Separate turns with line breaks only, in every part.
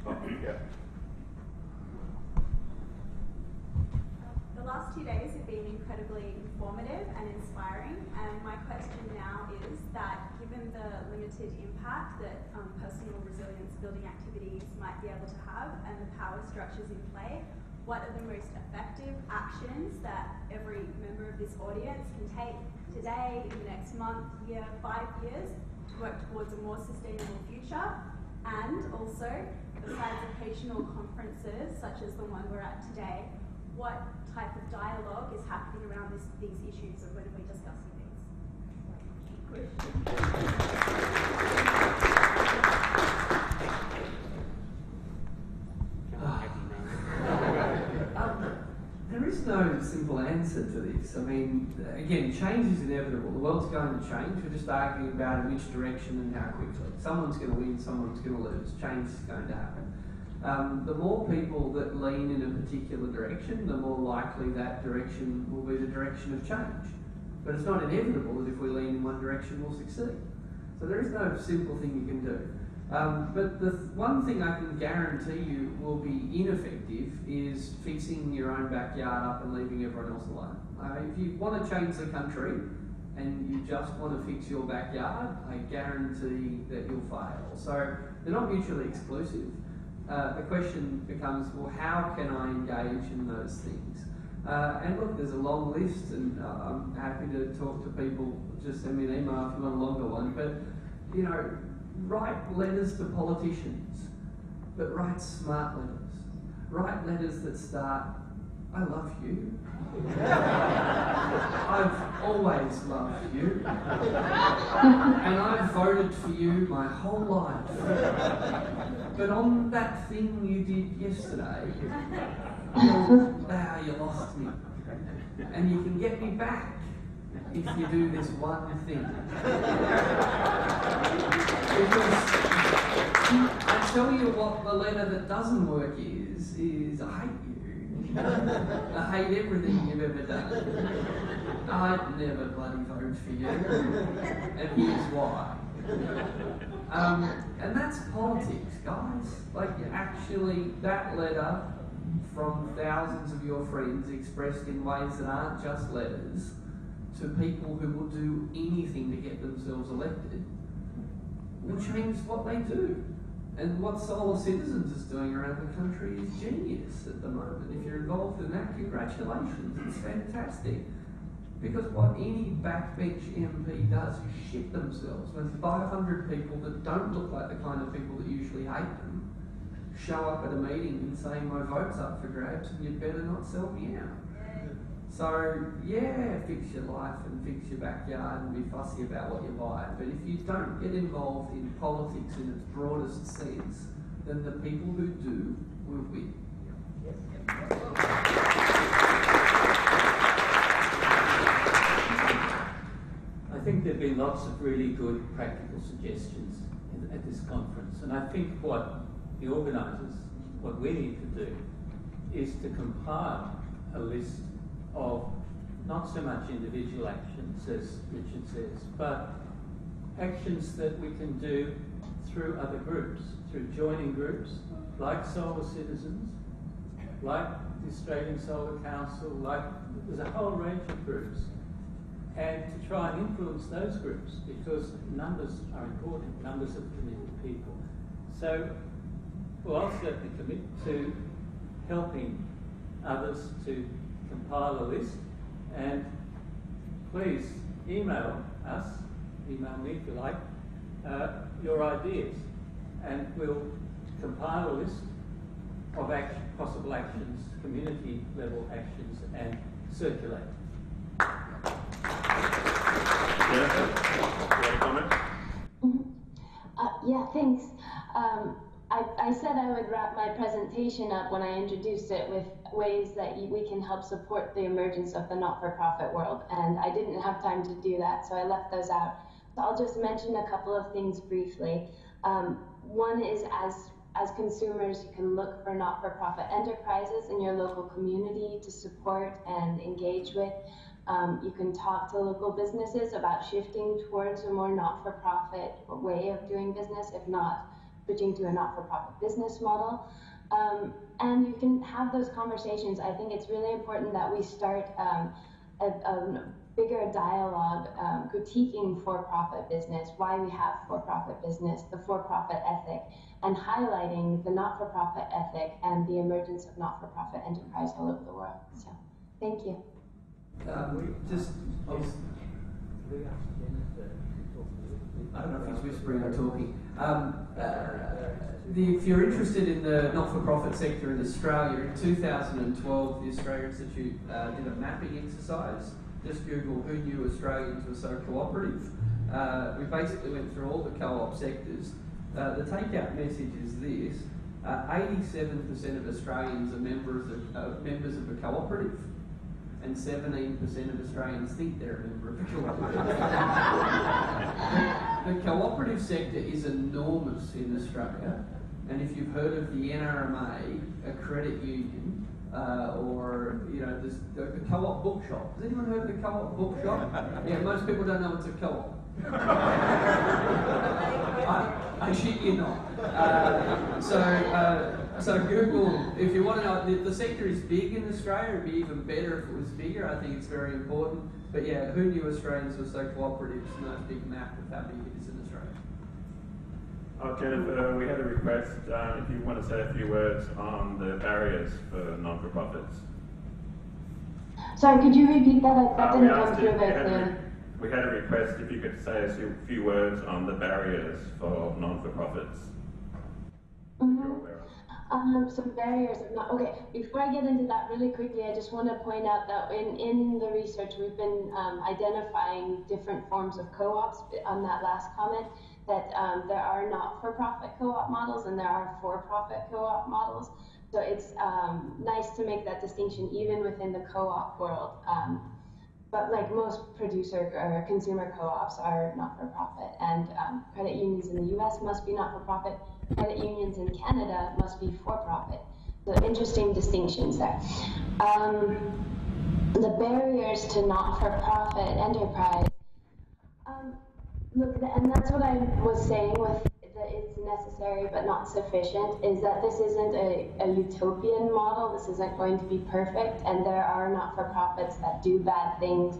Yeah.
The last 2 days have been incredibly informative and inspiring, and my question now is that given the limited impact that personal resilience building activities might be able to have and the power structures in play, what are the most effective actions that every member of this audience can take today, in the next month, year, 5 years, to work towards a more sustainable future? And also, besides occasional conferences such as the one we're at today, what type of dialogue is happening around these issues, or when are we discussing these?
There is no simple answer to this. I mean, again, change is inevitable. The world's going to change. We're just arguing about in which direction and how quickly. Someone's going to win, someone's going to lose. Change is going to happen. The more people that lean in a particular direction, the more likely that direction will be the direction of change. But it's not inevitable that if we lean in one direction, we'll succeed. So there is no simple thing you can do. But the one thing I can guarantee you will be ineffective is fixing your own backyard up and leaving everyone else alone. If you want to change the country and you just want to fix your backyard, I guarantee that you'll fail. So they're not mutually exclusive. The question becomes, well, how can I engage in those things? And look, there's a long list, and I'm happy to talk to people. Just send me an email if you want a longer one. But, you know, write letters to politicians, but write smart letters. Write letters that start, I love you. I've always loved you. And I've voted for you my whole life. But on that thing you did yesterday, you lost me. And you can get me back if you do this one thing. Because I tell you what the letter that doesn't work is I hate you. I hate everything you've ever done. I'd never bloody vote for you. And here's why. And that's politics, guys. Like, actually, that letter from thousands of your friends expressed in ways that aren't just letters to people who will do anything to get themselves elected will change what they do. And what Solar Citizens is doing around the country is genius at the moment. If you're involved in that, congratulations, it's fantastic. Because what any backbench MP does is shit themselves when 500 people that don't look like the kind of people that usually hate them show up at a meeting and say, my vote's up for grabs and you'd better not sell me out. So, yeah, fix your life and fix your backyard and be fussy about what you buy. But if you don't get involved in politics in its broadest sense, then the people who do will win.
I think there have been lots of really good practical suggestions at this conference, and I think what the organisers, what we need to do, is to compile a list of not so much individual actions, as Richard says, but actions that we can do through other groups, through joining groups like Solar Citizens, like the Australian Solar Council, like there's a whole range of groups, and to try and influence those groups, because numbers are important, numbers of committed people. So, well, I'll certainly commit to helping others to compile a list, and please email us, email me if you like, your ideas, and we'll compile a list of possible actions, community level actions, and circulate.
Yeah, thanks. I said I would wrap my presentation up when I introduced it with ways that we can help support the emergence of the not-for-profit world, and I didn't have time to do that, so I left those out. So I'll just mention a couple of things briefly. One is as consumers, you can look for not-for-profit enterprises in your local community to support and engage with. You can talk to local businesses about shifting towards a more not-for-profit way of doing business, if not switching to a not-for-profit business model. And you can have those conversations. I think it's really important that we start a bigger dialogue critiquing for-profit business, why we have for-profit business, the for-profit ethic, and highlighting the not-for-profit ethic and the emergence of not-for-profit enterprise all over the world. So, thank you.
I don't know if he's whispering or talking. If you're interested in the not-for-profit sector in Australia, in 2012, the Australia Institute did a mapping exercise. Just Google who knew Australians were so cooperative. We basically went through all the co-op sectors. The take-out message is this: 87% of Australians are members of a cooperative, and 17% of Australians think they're a member of a cooperative. The cooperative sector is enormous in Australia, and if you've heard of the NRMA, a credit union, or the co-op bookshop. Has anyone heard of the co-op bookshop? Yeah, most people don't know it's a co-op. I shit you not. So Google, if you want to know, the sector is big in Australia. It'd be even better if it was bigger. I think it's very important. But yeah, who knew Australians were so cooperative? It's a nice big map of how big it is in Australia.
Jennifer, we had a request if you want to say a few words on the barriers for non-for-profits.
Sorry, could you repeat that? That didn't come through very clearly.
We had a request if you could say a few words on the barriers for non-for-profits.
Some barriers of not, okay, before I get into that really quickly, I just want to point out that in the research we've been identifying different forms of co-ops. On that last comment, that there are not-for-profit co-op models and there are for-profit co-op models. So it's nice to make that distinction even within the co-op world. But like most producer or consumer co-ops are not-for-profit, and credit unions in the US must be not-for-profit, credit unions in Canada must be for-profit. So interesting distinctions there. The barriers to not-for-profit enterprise. Look, and that's what I was saying with that it's necessary but not sufficient, is that this isn't a utopian model. This isn't going to be perfect, and there are not-for-profits that do bad things.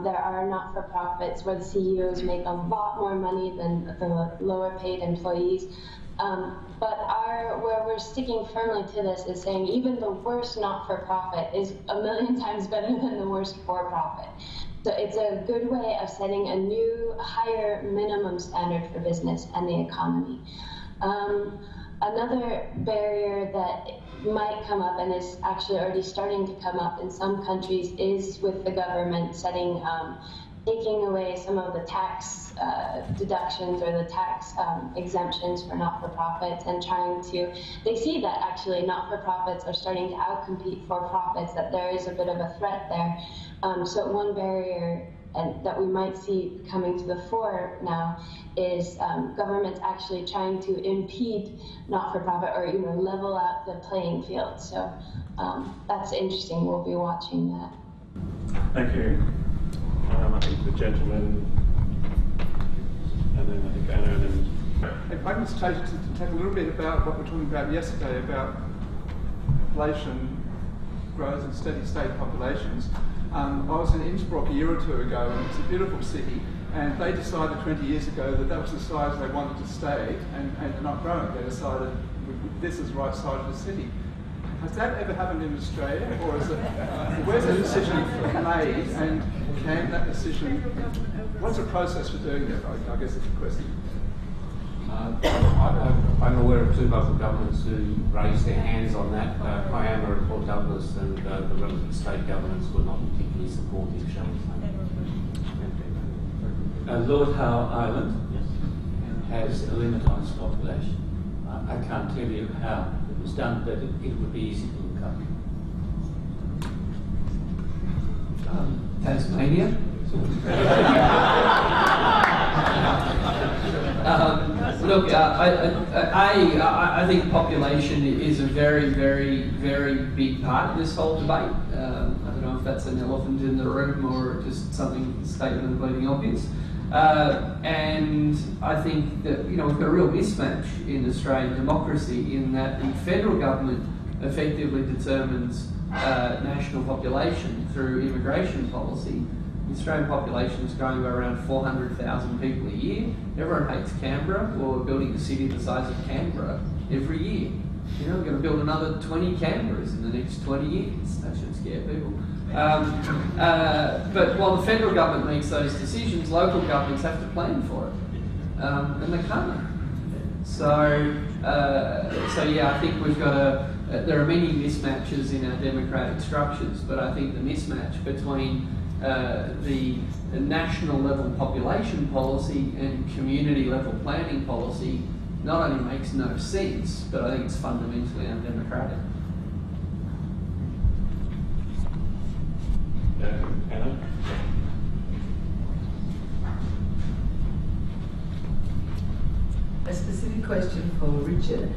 There are not-for-profits where the CEOs make a lot more money than the lower-paid employees. But where we're sticking firmly to this is saying even the worst not-for-profit is a million times better than the worst for-profit. So it's a good way of setting a new, higher minimum standard for business and the economy. Another barrier that might come up, and is actually already starting to come up in some countries, is with the government taking away some of the tax deductions or the tax exemptions for not-for-profits, and they see that actually not-for-profits are starting to outcompete for-profits, that there is a bit of a threat there. So one barrier that we might see coming to the fore now is governments actually trying to impede not-for-profit or level out the playing field. So that's interesting. We'll be watching that.
Thank you. I think the gentleman, and then I think Anna, and then...
If I can just talk a little bit about what we were talking about yesterday, about population growth and steady state populations. I was in Innsbruck a year or two ago, and it's a beautiful city, and they decided 20 years ago that that was the size they wanted to stay, and not growing. They decided this is the right size of the city. Has that ever happened in Australia, or is it, where's the decision made, and can that decision, what's the process for doing that, I guess is the question.
I'm aware of two local governments who raised their hands on that. Kiama and Port Douglas and the relevant state governments were not particularly supportive, shall we say.
Lord Howe Island has a limitised population. I can't tell you how it was done, but it would be easy to look up.
Tasmania. Look, I think population is a very, very, very big part of this whole debate. I don't know if that's an elephant in the room or just something, statement of bleeding obvious. And I think that, you know, we've got a real mismatch in Australian democracy in that the federal government effectively determines national population through immigration policy. The Australian population is growing by around 400,000 people a year. Everyone hates Canberra. Well, we're building a city the size of Canberra every year. You know, we're going to build another 20 Canberras in the next 20 years. That should scare people. But while the federal government makes those decisions, local governments have to plan for it, and they can't. So yeah, I think we've got there are many mismatches in our democratic structures, but I think the mismatch between the national level population policy and community level planning policy not only makes no sense, but I think it's fundamentally undemocratic.
Anna?
A specific question for Richard.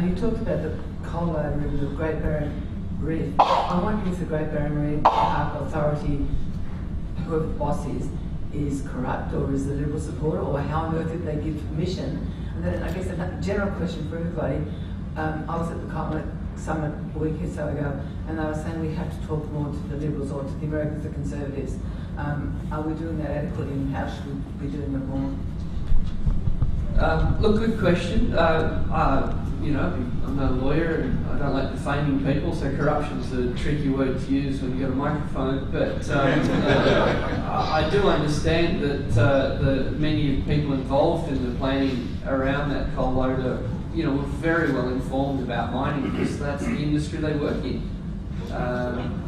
You talked about the coal loader in the Great Barrier Reef. I wonder if the Great Barrier Reef Authority, whoever the boss is corrupt, or is the Liberal supporter, or how on earth did they give permission? And then I guess a general question for everybody. I was at the climate summit a week or so ago, and they were saying we have to talk more to the Liberals or to the Americans, the Conservatives. Are we doing that adequately, and how should we be doing it more?
Look, good question. You know, I'm not a lawyer and I don't like defaming people, so corruption's a tricky word to use when you've got a microphone, but I do understand that the many people involved in the planning around that coal loader, you know, were very well informed about mining because that's the industry they work in. You know,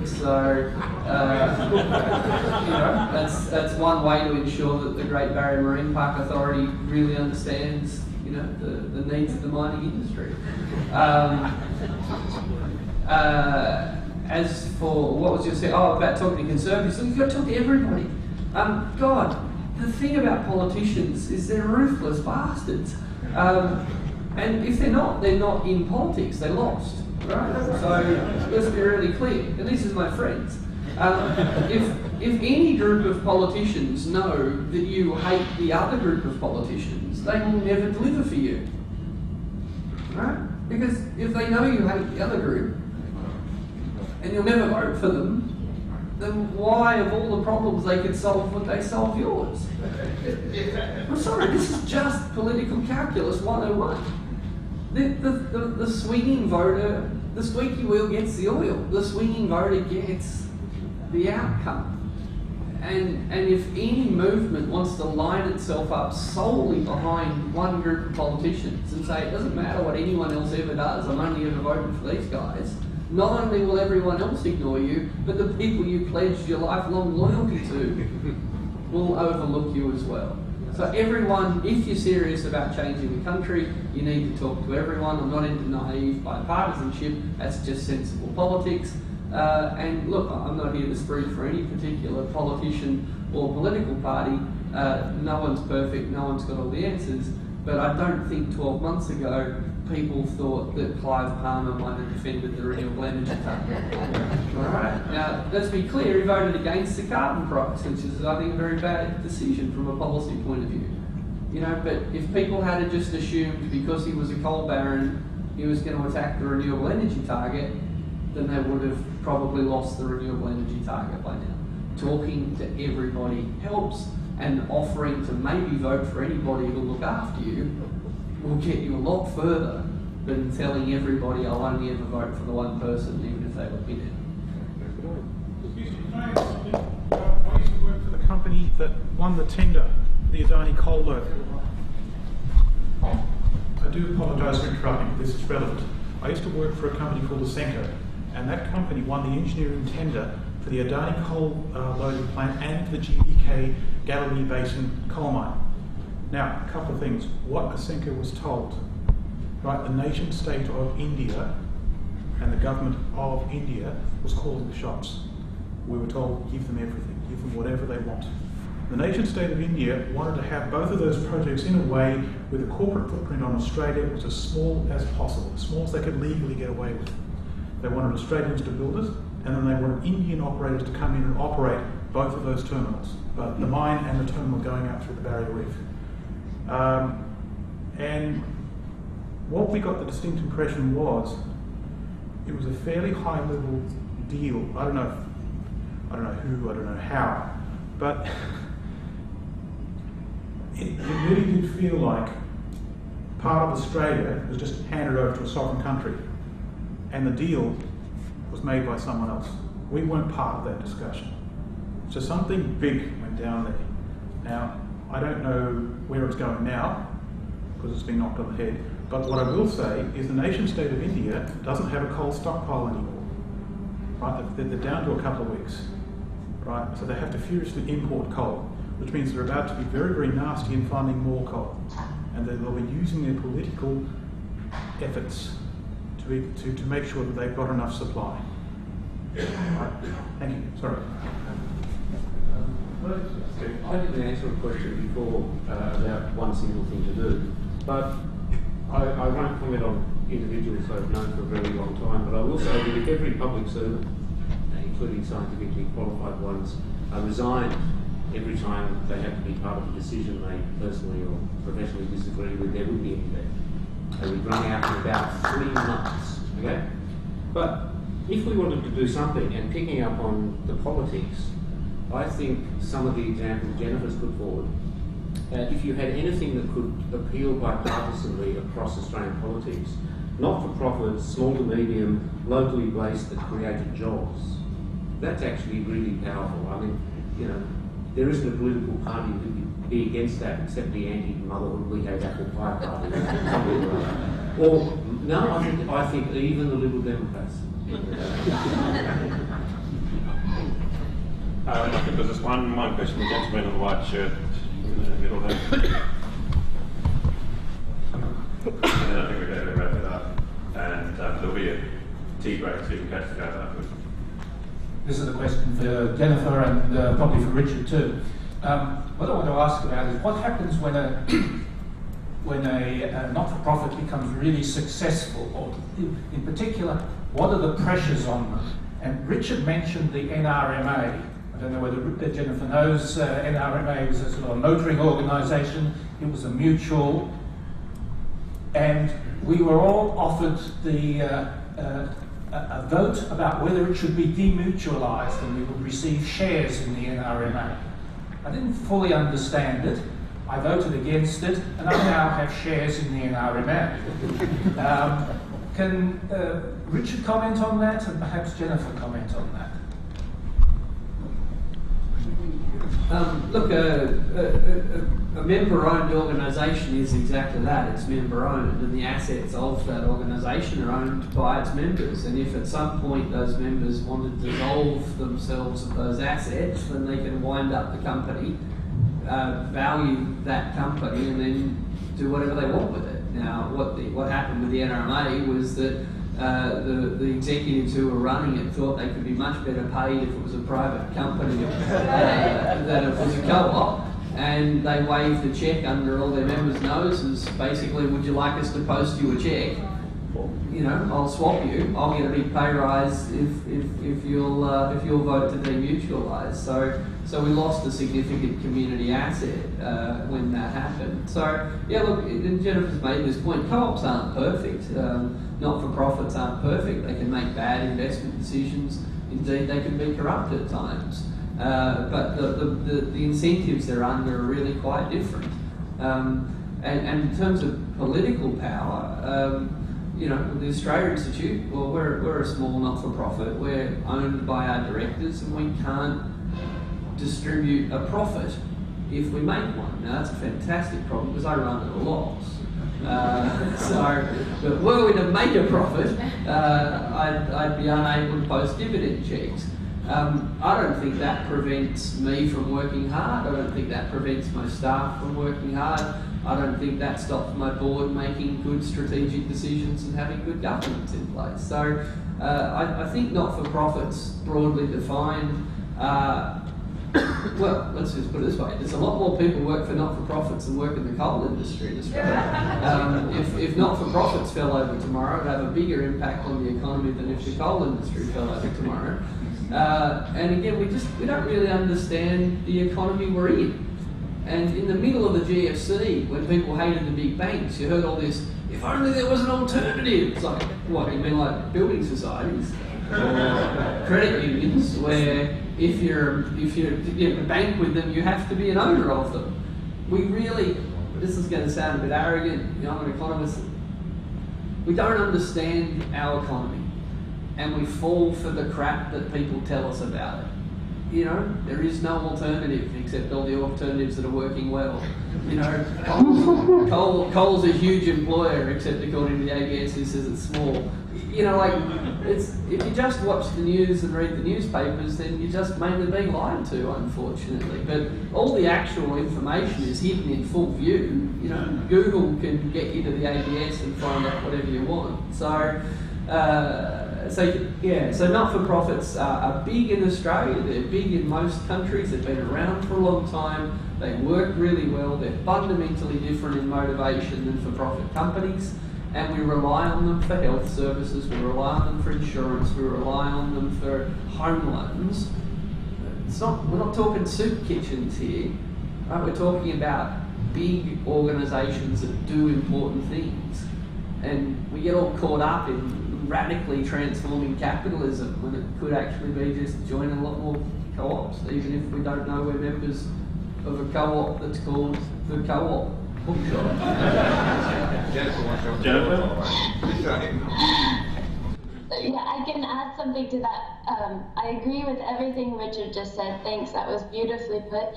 that's one way to ensure that the Great Barrier Marine Park Authority really understands, you know, the needs of the mining industry. As for what was you saying? Oh, about talking to Conservatives. So you've got to talk to everybody. God, the thing about politicians is they're ruthless bastards. And if they're not in politics. They lost. Right? So let's be really clear. And this is my friends. If any group of politicians know that you hate the other group of politicians, they will never deliver for you. Right? Because if they know you hate the other group and you'll never vote for them, then why, of all the problems they could solve, would they solve yours? I'm sorry, this is just political calculus 101. The swinging voter, the squeaky wheel gets the oil. The swinging voter gets the outcome. And if any movement wants to line itself up solely behind one group of politicians and say it doesn't matter what anyone else ever does, I'm only ever voting for these guys, not only will everyone else ignore you, but the people you pledged your lifelong loyalty to will overlook you as well. So everyone, if you're serious about changing the country, you need to talk to everyone. I'm not into naive bipartisanship, that's just sensible politics. And look, I'm not here to speak for any particular politician or political party. No one's perfect, no one's got all the answers. But I don't think 12 months ago people thought that Clive Palmer might have defended the renewable energy target. Alright, now let's be clear, he voted against the carbon price, which is, I think, a very bad decision from a policy point of view. You know, but if people had just assumed because he was a coal baron he was going to attack the renewable energy target, then they would have probably lost the renewable energy target by now. Talking to everybody helps, and offering to maybe vote for anybody who'll look after you will get you a lot further than telling everybody I'll only ever vote for the one person, even if they look in it.
Excuse me, I used to work for the company that won the tender, the Adani coal loader. I do apologise for interrupting, but this is relevant. I used to work for a company called Asenco, and that company won the engineering tender for the Adani coal loading plant and the GBK Galilee Basin coal mine. Now, a couple of things. What Asenco was told, right, the nation state of India and the government of India was calling the shots. We were told, give them everything, give them whatever they want. The nation state of India wanted to have both of those projects in a way where the corporate footprint on Australia was as small as possible, as small as they could legally get away with. They wanted Australians to build it, and then they wanted Indian operators to come in and operate both of those terminals, but the mine and the terminal going out through the barrier reef. And what we got the distinct impression was it was a fairly high level deal. I don't know who, I don't know how, but it really did feel like part of Australia was just handed over to a sovereign country, and the deal was made by someone else. We weren't part of that discussion. So something big went down there. Now, I don't know where it's going now, because it's been knocked on the head, but what I will say is the nation state of India doesn't have a coal stockpile anymore. Right? They're down to a couple of weeks. Right? So they have to furiously import coal, which means they're about to be very, very nasty in finding more coal. And they'll be using their political efforts to make sure that they've got enough supply. Right. Thank you. Sorry.
I didn't answer a question before about one single thing to do, but I won't comment on individuals I've known for a very long time, but I will say that if every public servant, including scientifically qualified ones, resign every time they have to be part of a decision they personally or professionally disagree with, there would be any left. They would run out in about 3 months, okay? But if we wanted to do something, and picking up on the politics, I think some of the examples Jennifer's put forward, if you had anything that could appeal bipartisanly across Australian politics, not-for-profit, small to medium, locally based, that created jobs, that's actually really powerful. I mean, you know, there isn't a political party that would be against that except the anti-motherhood we have apple pie party. Or, no, I think even the Liberal Democrats.
I think there's just one question, the gentleman in the white shirt in the middle there. And then I think we're going to wrap it up. And there'll be a tea break so you can catch the guys afterwards.
This is a question for Jennifer and probably for Richard too. What I want to ask about is what happens when a not-for-profit becomes really successful, or in particular, what are the pressures on them? And Richard mentioned the NRMA. I don't know whether Jennifer knows, NRMA was a sort of motoring organisation. It was a mutual, and we were all offered a vote about whether it should be demutualised and we would receive shares in the NRMA. I didn't fully understand it. I voted against it, and I now have shares in the NRMA. Can Richard comment on that, and perhaps Jennifer comment on that?
Look, a member-owned organisation is exactly that. It's member-owned, and the assets of that organisation are owned by its members. And if at some point those members want to dissolve themselves of those assets, then they can wind up the company, value that company, and then do whatever they want with it. Now, what happened with the NRMA was that the executives who were running it thought they could be much better paid if it was a private company than if it was a co-op, and they waved the cheque under all their members' noses. Basically, would you like us to post you a cheque? You know, I'll swap you. I'll get a big pay rise if you'll vote to demutualise. So we lost a significant community asset when that happened. So yeah, look, Jennifer's made this point. Co-ops aren't perfect. Not-for-profits aren't perfect. They can make bad investment decisions. Indeed, they can be corrupt at times. But the incentives they're under are really quite different. And in terms of political power, you know, the Australia Institute, well, we're a small not-for-profit. We're owned by our directors, and we can't distribute a profit if we make one. Now, that's a fantastic problem because I run at a loss. But were we to make a profit, I'd be unable to post dividend checks. I don't think that prevents me from working hard. I don't think that prevents my staff from working hard. I don't think that stops my board making good strategic decisions and having good governance in place. So I think not-for-profits, broadly defined, well, let's just put it this way, there's a lot more people work for not-for-profits than work in the coal industry in Australia. If not-for-profits fell over tomorrow, it'd have a bigger impact on the economy than if the coal industry fell over tomorrow. And again, we don't really understand the economy we're in. And in the middle of the GFC, when people hated the big banks, you heard all this, if only there was an alternative. It's like, what, you mean like building societies? Or credit unions, where if you're in a bank with them, you have to be an owner of them. We really, this is going to sound a bit arrogant, you know, I'm an economist, we don't understand our economy, and we fall for the crap that people tell us about it. You know, there is no alternative except all the alternatives that are working well. You know, coal's a huge employer, except according to the ABS who says it's small. You know, like, if you just watch the news and read the newspapers, then you're just mainly being lied to, unfortunately. But all the actual information is hidden in full view. You know, Google can get you to the ABS and find out whatever you want. So not-for-profits are big in Australia, they're big in most countries, they've been around for a long time, they work really well, they're fundamentally different in motivation than for-profit companies, and we rely on them for health services, we rely on them for insurance, we rely on them for home loans. We're not talking soup kitchens here, right? We're talking about big organisations that do important things, and we get all caught up in radically transforming capitalism when it could actually be just joining a lot more co-ops, even if we don't know we're members of a co-op that's called the Co-op Bookshop.
Jennifer?
Yeah, I can add something to that. I agree with everything Richard just said. Thanks, that was beautifully put.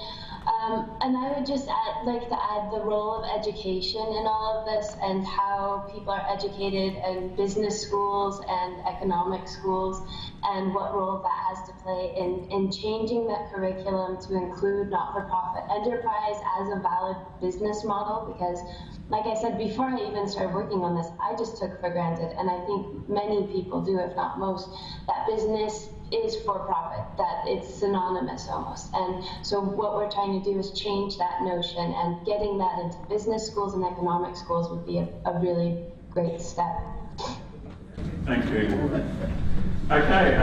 And I would just like to add the role of education in all of this and how people are educated in business schools and economic schools and what role that has to play in changing that curriculum to include not-for-profit enterprise as a valid business model, because like I said, before I even started working on this, I just took for granted, and I think many people do, if not most, that business is for profit, that it's synonymous almost. And so what we're trying to do is change that notion, and getting that into business schools and economic schools would be a really great step.
Thank you. Okay,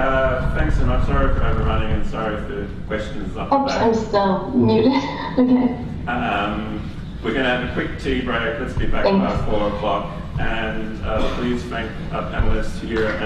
thanks so much. Sorry for overrunning and sorry for questions up the
Oops,
back.
I'm still muted. Okay.
We're going to have a quick tea break. Let's be back
Thanks.
about 4 o'clock. And please thank our panelists here and